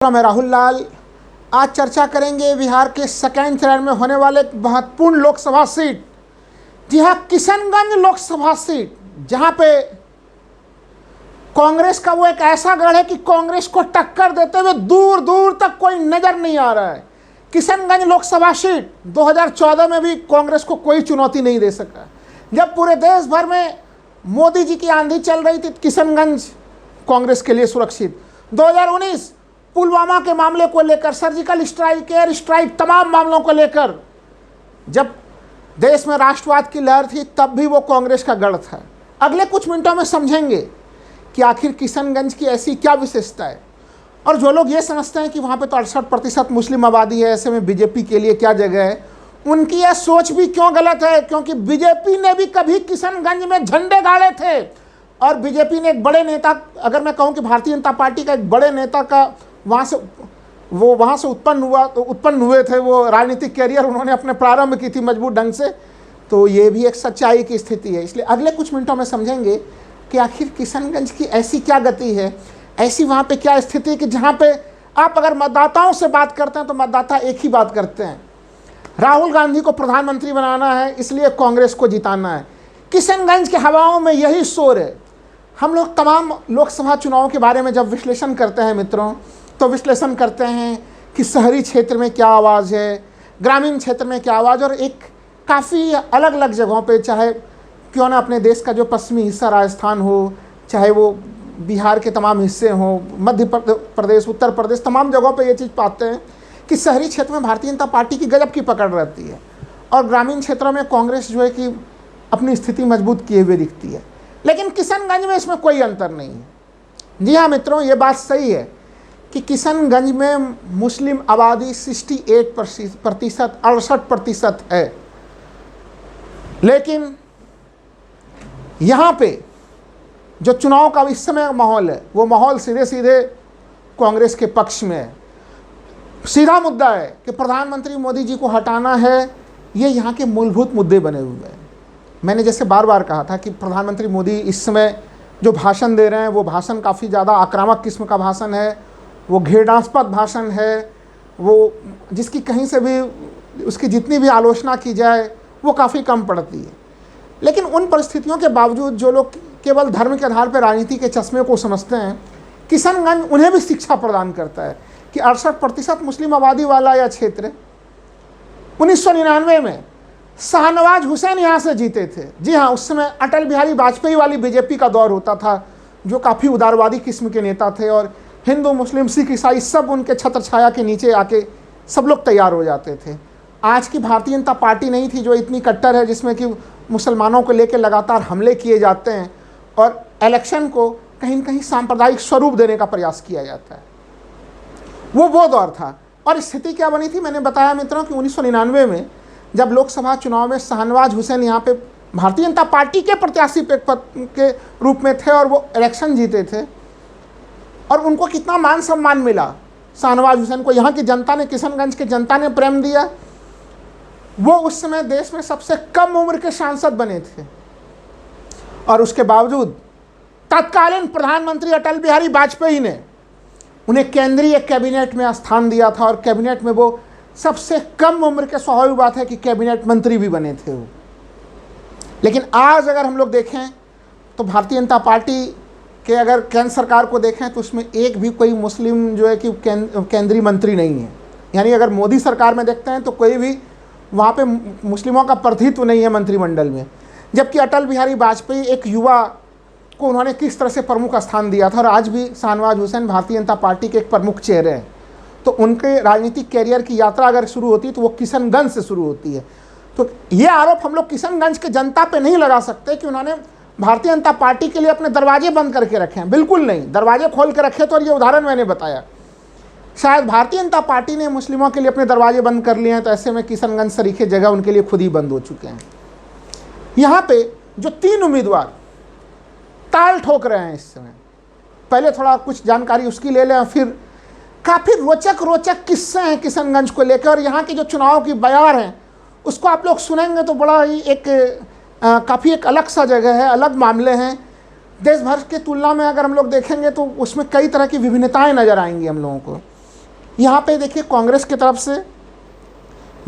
मैं राहुल लाल। आज चर्चा करेंगे बिहार के सेकेंड चरण में होने वाले एक महत्वपूर्ण लोकसभा सीट, जी हाँ, किशनगंज लोकसभा सीट, जहां पे कांग्रेस का वो एक ऐसा गढ़ है कि कांग्रेस को टक्कर देते हुए दूर दूर तक कोई नजर नहीं आ रहा है। किशनगंज लोकसभा सीट 2014 में भी कांग्रेस को कोई चुनौती नहीं दे सका। जब पूरे देश भर में मोदी जी की आंधी चल रही थी, किशनगंज कांग्रेस के लिए सुरक्षित। 2019 पुलवामा के मामले को लेकर, सर्जिकल स्ट्राइक, एयर स्ट्राइक, तमाम मामलों को लेकर जब देश में राष्ट्रवाद की लहर थी, तब भी वो कांग्रेस का गढ़ था। अगले कुछ मिनटों में समझेंगे कि आखिर किशनगंज की ऐसी क्या विशेषता है, और जो लोग ये समझते हैं कि वहाँ पे तो 68% मुस्लिम आबादी है, ऐसे में बीजेपी के लिए क्या जगह है, उनकी यह सोच भी क्यों गलत है। क्योंकि बीजेपी ने भी कभी किशनगंज में झंडे गाड़े थे, और बीजेपी ने एक बड़े नेता, अगर मैं कहूँ कि भारतीय जनता पार्टी का एक बड़े नेता का वहाँ से उत्पन्न हुए थे, वो राजनीतिक कैरियर उन्होंने अपने प्रारंभ की थी मजबूत ढंग से। तो ये भी एक सच्चाई की स्थिति है। इसलिए अगले कुछ मिनटों में समझेंगे कि आखिर किशनगंज की ऐसी क्या गति है, ऐसी वहाँ पे क्या स्थिति है कि जहाँ पे आप अगर मतदाताओं से बात करते हैं तो मतदाता एक ही बात करते हैं, राहुल गांधी को प्रधानमंत्री बनाना है, इसलिए कांग्रेस को जिताना है। किशनगंज के हवाओं में यही शोर है। हम लोग तमाम लोकसभा चुनावों के बारे में जब विश्लेषण करते हैं मित्रों, तो विश्लेषण करते हैं कि शहरी क्षेत्र में क्या आवाज़ है, ग्रामीण क्षेत्र में क्या आवाज़, और एक काफ़ी अलग अलग जगहों पे, चाहे क्यों ना अपने देश का जो पश्चिमी हिस्सा राजस्थान हो, चाहे वो बिहार के तमाम हिस्से हों, मध्य प्रदेश, उत्तर प्रदेश, तमाम जगहों पे ये चीज़ पाते हैं कि शहरी क्षेत्र में भारतीय जनता पार्टी की गजब की पकड़ रहती है, और ग्रामीण क्षेत्रों में कांग्रेस जो है कि अपनी स्थिति मजबूत किए हुए दिखती है। लेकिन किशनगंज में इसमें कोई अंतर नहीं है। जी हाँ मित्रों, ये बात सही है कि किशनगंज में मुस्लिम आबादी 68%, 68% है, लेकिन यहाँ पे जो चुनाव का इस समय माहौल है, वो माहौल सीधे सीधे कांग्रेस के पक्ष में है। सीधा मुद्दा है कि प्रधानमंत्री मोदी जी को हटाना है, ये यहाँ के मूलभूत मुद्दे बने हुए हैं। मैंने जैसे बार बार कहा था कि प्रधानमंत्री मोदी इस समय जो भाषण दे रहे हैं, वो भाषण काफ़ी ज़्यादा आक्रामक किस्म का भाषण है, वो घृणास्पद भाषण है, वो जिसकी कहीं से भी उसकी जितनी भी आलोचना की जाए वो काफ़ी कम पड़ती है। लेकिन उन परिस्थितियों के बावजूद जो लोग केवल धर्म के आधार पर राजनीति के चश्मे को समझते हैं, किशनगंज उन्हें भी शिक्षा प्रदान करता है कि 68% मुस्लिम आबादी वाला यह क्षेत्र 1999 में शाहनवाज हुसैन यहाँ से जीते थे। जी हाँ, उस समय अटल बिहारी वाजपेयी वाली बीजेपी का दौर होता था, जो काफ़ी उदारवादी किस्म के नेता थे, और हिंदू, मुस्लिम, सिख, ईसाई सब उनके छत्र छाया के नीचे आके सब लोग तैयार हो जाते थे। आज की भारतीय जनता पार्टी नहीं थी जो इतनी कट्टर है, जिसमें कि मुसलमानों को लेकर लगातार हमले किए जाते हैं और इलेक्शन को कहीं न कहीं सांप्रदायिक स्वरूप देने का प्रयास किया जाता है। वो दौर था। और स्थिति क्या बनी थी, मैंने बताया मित्रों कि 1999 में जब लोकसभा चुनाव में शाहनवाज हुसैन यहाँ पे भारतीय जनता पार्टी के प्रत्याशी के रूप में थे और वो इलेक्शन जीते थे, और उनको कितना मान सम्मान मिला। शाहनवाज हुसैन को यहाँ की जनता ने, किशनगंज की जनता ने प्रेम दिया। वो उस समय देश में सबसे कम उम्र के सांसद बने थे, और उसके बावजूद तत्कालीन प्रधानमंत्री अटल बिहारी वाजपेयी ने उन्हें केंद्रीय कैबिनेट में स्थान दिया था, और कैबिनेट में वो सबसे कम उम्र के, स्वाभाविक बात है कि कैबिनेट मंत्री भी बने थे वो। लेकिन आज अगर हम लोग देखें तो भारतीय जनता पार्टी के, अगर केंद्र सरकार को देखें तो उसमें एक भी कोई मुस्लिम जो है कि केंद्रीय मंत्री नहीं है। यानी अगर मोदी सरकार में देखते हैं तो कोई भी वहाँ पे मुस्लिमों का प्रतिनिधित्व नहीं है मंत्रिमंडल में। जबकि अटल बिहारी वाजपेयी एक युवा को उन्होंने किस तरह से प्रमुख स्थान दिया था, और आज भी शाहनवाज हुसैन भारतीय जनता पार्टी के एक प्रमुख चेहरे हैं। तो उनके राजनीतिक कैरियर की यात्रा अगर शुरू होती है तो वो किशनगंज से शुरू होती है। तो ये आरोप हम लोग किशनगंज के जनता पे नहीं लगा सकते कि उन्होंने भारतीय जनता पार्टी के लिए अपने दरवाजे बंद करके रखे हैं। बिल्कुल नहीं, दरवाजे खोल के रखे। तो ये उदाहरण मैंने बताया, शायद भारतीय जनता पार्टी ने मुस्लिमों के लिए अपने दरवाजे बंद कर लिए हैं, तो ऐसे में किशनगंज सरीखे जगह उनके लिए खुद ही बंद हो चुके हैं। यहाँ पे जो 3 उम्मीदवार ताल ठोक रहे हैं इस समय, पहले थोड़ा कुछ जानकारी उसकी ले लें, फिर काफ़ी रोचक किस्से हैं किशनगंज को लेकर, और यहाँ के जो चुनाव की बयार हैं उसको आप लोग सुनेंगे तो बड़ा ही काफ़ी एक अलग सा जगह है, अलग मामले हैं। देश भर की तुलना में अगर हम लोग देखेंगे तो उसमें कई तरह की विभिन्नताएं नज़र आएंगी हम लोगों को। यहाँ पे देखिए कांग्रेस की तरफ से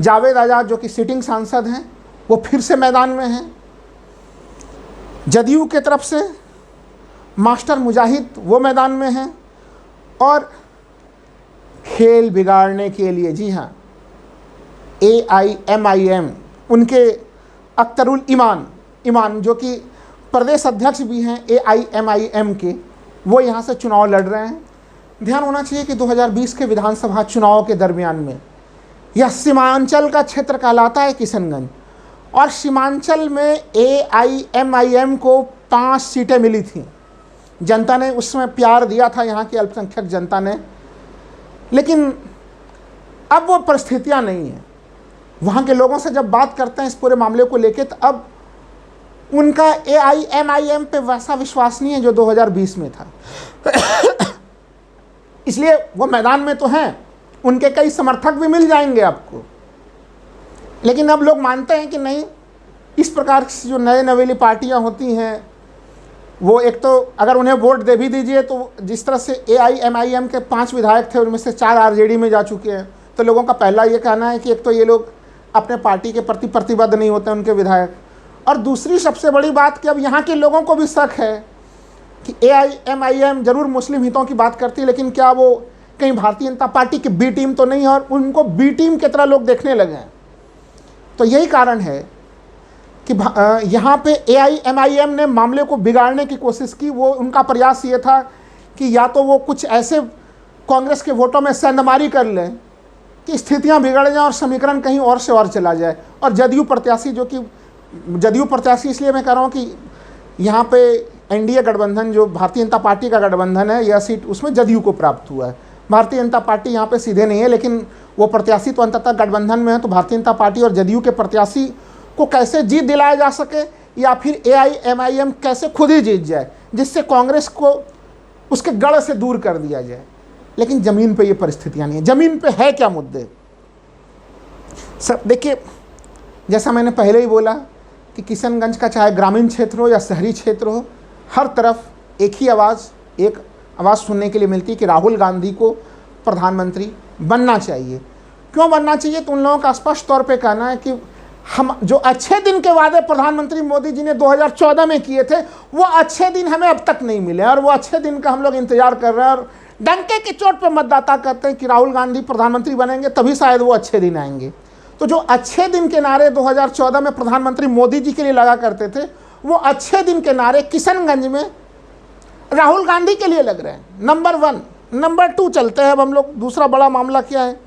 जावेद आज़ाद जो कि सिटिंग सांसद हैं वो फिर से मैदान में हैं। जदयू की तरफ से मास्टर मुजाहिद वो मैदान में हैं। और खेल बिगाड़ने के लिए, जी हाँ, AIMIM उनके अख्तरुल ईमान जो कि प्रदेश अध्यक्ष भी हैं AIMIM के, वो यहाँ से चुनाव लड़ रहे हैं। ध्यान होना चाहिए कि 2020 के विधानसभा चुनाव के दरमियान में यह सीमांचल का क्षेत्र कहलाता है किशनगंज, और सीमांचल में AIMIM को 5 सीटें मिली थीं। जनता ने उसमें प्यार दिया था, यहाँ की अल्पसंख्यक जनता ने, लेकिन अब वो परिस्थितियाँ नहीं हैं। वहाँ के लोगों से जब बात करते हैं इस पूरे मामले को लेकर, तो अब उनका AIMIM पे वैसा विश्वास नहीं है जो 2020 में था। इसलिए वो मैदान में तो हैं, उनके कई समर्थक भी मिल जाएंगे आपको, लेकिन अब लोग मानते हैं कि नहीं, इस प्रकार की जो नए नवेली पार्टियां होती हैं वो एक तो अगर उन्हें वोट दे भी दीजिए तो जिस तरह से AIMIM के 5 विधायक थे उनमें से 4 RJD में जा चुके हैं, तो लोगों का पहला ये कहना है कि एक तो ये लोग अपने पार्टी के प्रति प्रतिबद्ध नहीं होते उनके विधायक, और दूसरी सबसे बड़ी बात कि अब यहाँ के लोगों को भी शक है कि AIMIM जरूर मुस्लिम हितों की बात करती है, लेकिन क्या वो कहीं भारतीय जनता पार्टी की B टीम तो नहीं है, और उनको B टीम की तरह लोग देखने लगे हैं। तो यही कारण है कि यहाँ पे AIMIM ने मामले को बिगाड़ने की कोशिश की। वो उनका प्रयास ये था कि या तो वो कुछ ऐसे कांग्रेस के वोटों में सेंधमारी कर लें कि स्थितियाँ बिगड़ जाएं और समीकरण कहीं और से और चला जाए, और जदयू प्रत्याशी इसलिए मैं कह रहा हूँ कि यहाँ पे NDA गठबंधन जो भारतीय जनता पार्टी का गठबंधन है, यह सीट उसमें जदयू को प्राप्त हुआ है। भारतीय जनता पार्टी यहाँ पे सीधे नहीं है, लेकिन वो प्रत्याशी तो अंततः गठबंधन में है। तो भारतीय जनता पार्टी और जदयू के प्रत्याशी को कैसे जीत दिलाया जा सके, या फिर AIMIM कैसे खुद ही जीत जाए जिससे कांग्रेस को उसके गढ़ से दूर कर दिया जाए। लेकिन ज़मीन पे ये परिस्थितियाँ नहीं है। ज़मीन पे है क्या मुद्दे? सब देखिए, जैसा मैंने पहले ही बोला कि किशनगंज का चाहे ग्रामीण क्षेत्र हो या शहरी क्षेत्र हो, हर तरफ एक ही आवाज़ सुनने के लिए मिलती है कि राहुल गांधी को प्रधानमंत्री बनना चाहिए। क्यों बनना चाहिए? तो उन लोगों का स्पष्ट तौर पे कहना है कि हम जो अच्छे दिन के वादे प्रधानमंत्री मोदी जी ने 2014 में किए थे, वो अच्छे दिन हमें अब तक नहीं मिले, और वो अच्छे दिन का हम लोग इंतजार कर रहे हैं। और डंके की चोट पे मतदाता कहते हैं कि राहुल गांधी प्रधानमंत्री बनेंगे, तभी शायद वो अच्छे दिन आएंगे। तो जो अच्छे दिन के नारे 2014 में प्रधानमंत्री मोदी जी के लिए लगा करते थे, वो अच्छे दिन के नारे किशनगंज में राहुल गांधी के लिए लग रहे हैं। नंबर 1। नंबर 2 चलते हैं अब हम लोग। दूसरा बड़ा मामला क्या है?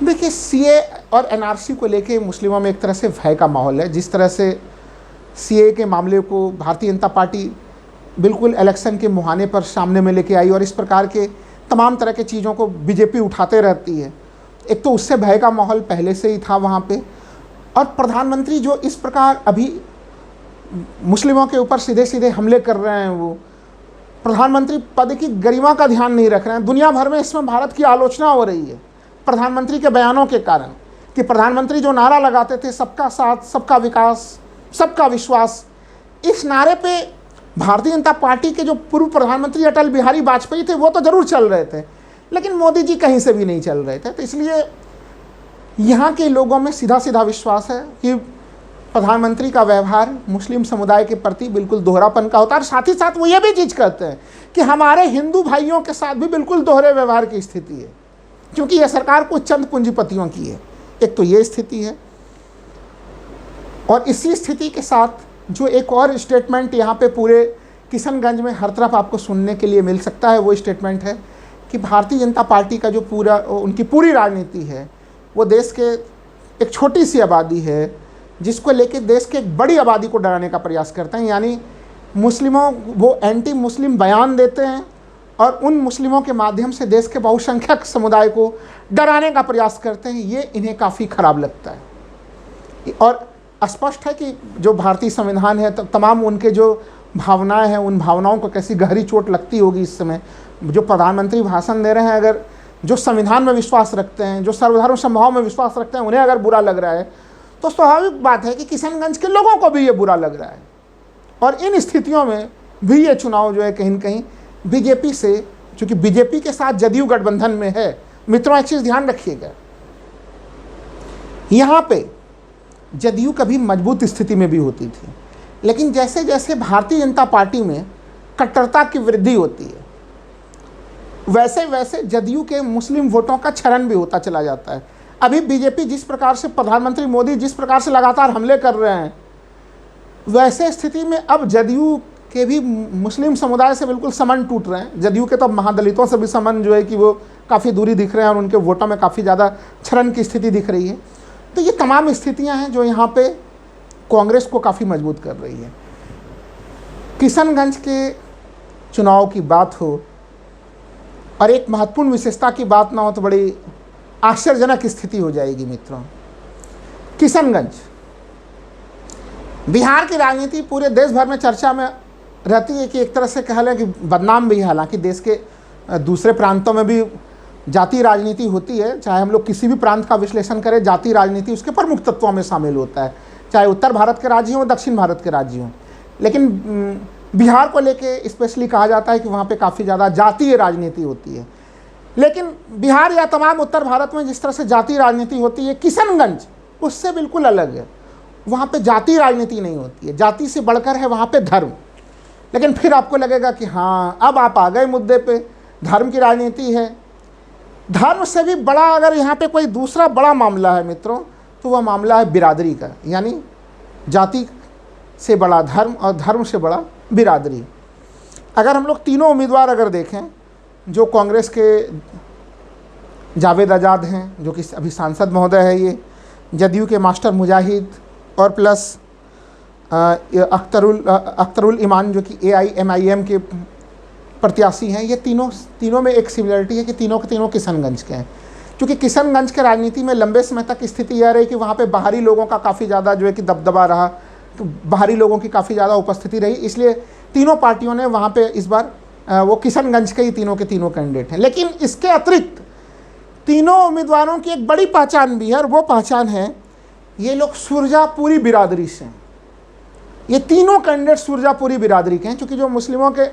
देखिए, CA और NRC को लेके मुस्लिमों में एक तरह से भय का माहौल है। जिस तरह से CA के मामले को भारतीय जनता पार्टी बिल्कुल इलेक्शन के मुहाने पर सामने में लेके आई, और इस प्रकार के तमाम तरह के चीज़ों को BJP उठाते रहती है, एक तो उससे भय का माहौल पहले से ही था वहाँ पे। और प्रधानमंत्री जो इस प्रकार अभी मुस्लिमों के ऊपर सीधे सीधे हमले कर रहे हैं, वो प्रधानमंत्री पद की गरिमा का ध्यान नहीं रख रहे हैं। दुनिया भर में इसमें भारत की आलोचना हो रही है प्रधानमंत्री के बयानों के कारण, कि प्रधानमंत्री जो नारा लगाते थे सबका साथ, सबका विकास, सबका विश्वास, इस नारे पे भारतीय जनता पार्टी के जो पूर्व प्रधानमंत्री अटल बिहारी वाजपेयी थे वो तो ज़रूर चल रहे थे, लेकिन मोदी जी कहीं से भी नहीं चल रहे थे। तो इसलिए यहाँ के लोगों में सीधा सीधा विश्वास है कि प्रधानमंत्री का व्यवहार मुस्लिम समुदाय के प्रति बिल्कुल दोहरापन का होता है। और साथ ही साथ वो ये भी चीज़ कहते हैं कि हमारे हिंदू भाइयों के साथ भी बिल्कुल दोहरे व्यवहार की स्थिति है, क्योंकि यह सरकार कुछ चंद पूंजीपतियों की है। एक तो ये स्थिति है, और इसी स्थिति के साथ जो एक और स्टेटमेंट यहाँ पे पूरे किशनगंज में हर तरफ आपको सुनने के लिए मिल सकता है, वो स्टेटमेंट है कि भारतीय जनता पार्टी का जो उनकी पूरी राजनीति है, वो देश के एक छोटी सी आबादी है जिसको लेके देश के एक बड़ी आबादी को डराने का प्रयास करते हैं। यानी मुस्लिमों, वो एंटी मुस्लिम बयान देते हैं और उन मुस्लिमों के माध्यम से देश के बहुसंख्यक समुदाय को डराने का प्रयास करते हैं। ये इन्हें काफ़ी ख़राब लगता है, और स्पष्ट है कि जो भारतीय संविधान है, तमाम उनके जो भावनाएं हैं, उन भावनाओं को कैसी गहरी चोट लगती होगी इस समय। जो प्रधानमंत्री भाषण दे रहे हैं, अगर जो संविधान में विश्वास रखते हैं, जो सर्वधर्म समभाव में विश्वास रखते हैं, उन्हें अगर बुरा लग रहा है, तो स्वाभाविक बात है कि किशनगंज के लोगों को भी ये बुरा लग रहा है। और इन स्थितियों में भी ये चुनाव जो है कहीं न कहीं बीजेपी से क्योंकि बीजेपी के साथ जदयू गठबंधन में है। मित्रों, एक चीज़ ध्यान रखिएगा, यहाँ पे जदयू कभी मजबूत स्थिति में भी होती थी, लेकिन जैसे जैसे भारतीय जनता पार्टी में कट्टरता की वृद्धि होती है, वैसे वैसे जदयू के मुस्लिम वोटों का क्षरण भी होता चला जाता है। अभी बीजेपी जिस प्रकार से, प्रधानमंत्री मोदी जिस प्रकार से लगातार हमले कर रहे हैं, वैसे स्थिति में अब जदयू के भी मुस्लिम समुदाय से बिल्कुल संबंध टूट रहे हैं। जदयू के तो महादलितों से भी संबंध जो है कि वो काफ़ी दूरी दिख रहे हैं और उनके वोटों में काफ़ी ज़्यादा क्षरण की स्थिति दिख रही है। तो ये तमाम स्थितियां हैं जो यहाँ पे कांग्रेस को काफ़ी मजबूत कर रही है। किशनगंज के चुनाव की बात हो और एक महत्वपूर्ण विशेषता की बात ना हो तो बड़ी आश्चर्यजनक स्थिति हो जाएगी मित्रों। किशनगंज, बिहार की राजनीति पूरे देश भर में चर्चा में रहती है कि एक तरह से कह लें कि बदनाम भी है। हालांकि देश के दूसरे प्रांतों में भी जाति राजनीति होती है, चाहे हम लोग किसी भी प्रांत का विश्लेषण करें, जाति राजनीति उसके प्रमुख तत्वों में शामिल होता है, चाहे उत्तर भारत के राज्य हों, दक्षिण भारत के राज्य हों। लेकिन बिहार को लेके स्पेशली कहा जाता है कि वहाँ पे काफ़ी ज़्यादा जातीय राजनीति होती है। लेकिन बिहार या तमाम उत्तर भारत में जिस तरह से जाति राजनीति होती है, किशनगंज उससे बिल्कुल अलग है। वहाँ पे जाति राजनीति नहीं होती है, जाति से बढ़कर है वहाँ पे धर्म। लेकिन फिर आपको लगेगा कि हाँ, अब आप आ गए मुद्दे पे, धर्म की राजनीति है। धर्म से भी बड़ा अगर यहाँ पे कोई दूसरा बड़ा मामला है मित्रों, तो वह मामला है बिरादरी का, यानी जाति से बड़ा धर्म और धर्म से बड़ा बिरादरी। अगर हम लोग तीनों उम्मीदवार अगर देखें, जो कांग्रेस के जावेद आज़ाद हैं जो कि अभी सांसद महोदय है, ये जदयू के मास्टर मुजाहिद और प्लस अख्तरुल ईमान जो कि AIMIM के प्रत्याशी हैं, ये तीनों में एक सिमिलरिटी है कि तीनों के तीनों किशनगंज के हैं। क्योंकि किशनगंज के राजनीति में लंबे समय तक स्थिति यह रही कि वहाँ पे बाहरी लोगों का काफ़ी ज़्यादा जो है कि दबदबा रहा, तो बाहरी लोगों की काफ़ी ज़्यादा उपस्थिति रही, इसलिए तीनों पार्टियों ने वहाँ पे इस बार वो किशनगंज के ही तीनों के तीनों कैंडिडेट हैं। लेकिन इसके अतिरिक्त तीनों उम्मीदवारों की एक बड़ी पहचान भी है, और वो पहचान है ये लोग सुरजापुरी बिरादरी से हैं। ये तीनों कैंडिडेट सुरजापुरी बिरादरी के हैं, क्योंकि जो मुस्लिमों के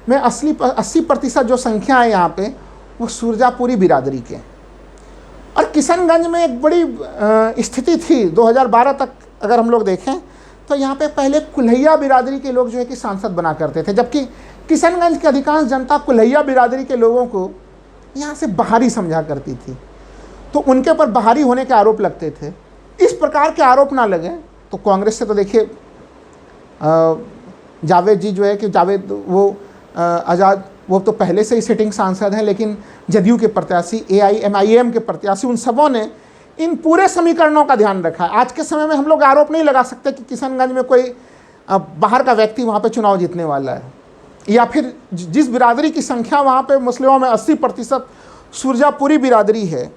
में 80% जो संख्या है यहाँ पे, वो सुरजापुरी बिरादरी के हैं। और किशनगंज में एक बड़ी स्थिति थी 2012 तक अगर हम लोग देखें तो यहाँ पे पहले कुल्हैया बिरादरी के लोग जो है कि सांसद बना करते थे, जबकि किशनगंज की अधिकांश जनता कुल्हैया बिरादरी के लोगों को यहाँ से बाहरी समझा करती थी, तो उनके ऊपर बाहरी होने के आरोप लगते थे। इस प्रकार के आरोप ना लगे तो कांग्रेस से तो देखिए जावेद जी जो है कि जावेद वो आज़ाद, वो तो पहले से ही सिटिंग सांसद हैं, लेकिन जदयू के प्रत्याशी, AIMIM के प्रत्याशी, उन सबों ने इन पूरे समीकरणों का ध्यान रखा है। आज के समय में हम लोग आरोप नहीं लगा सकते कि किशनगंज में कोई बाहर का व्यक्ति वहाँ पे चुनाव जीतने वाला है, या फिर जिस बिरादरी की संख्या वहाँ पे मुस्लिमों में 80% सुरजापुरी बिरादरी है,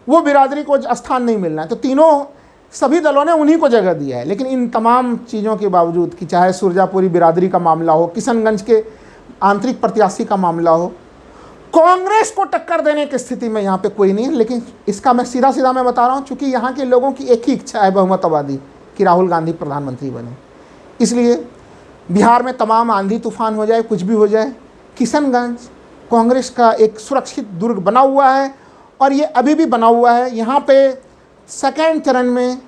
वो बिरादरी को स्थान नहीं मिलना है। तो तीनों सभी दलों ने उन्हीं को जगह दिया है। लेकिन इन तमाम चीज़ों के बावजूद कि चाहे सुरजापुरी बिरादरी का मामला हो, किशनगंज के आंतरिक प्रत्याशी का मामला हो, कांग्रेस को टक्कर देने की स्थिति में यहाँ पे कोई नहीं है। लेकिन इसका मैं सीधा मैं बता रहा हूँ, चूँकि यहाँ के लोगों की एक ही इच्छा है बहुमतवादी कि राहुल गांधी प्रधानमंत्री बने, इसलिए बिहार में तमाम आंधी तूफान हो जाए, कुछ भी हो जाए, किशनगंज कांग्रेस का एक सुरक्षित दुर्ग बना हुआ है, और ये अभी भी बना हुआ है। यहाँ पे सेकेंड चरण में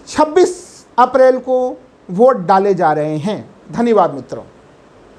26 अप्रैल को वोट डाले जा रहे हैं। धन्यवाद मित्रों।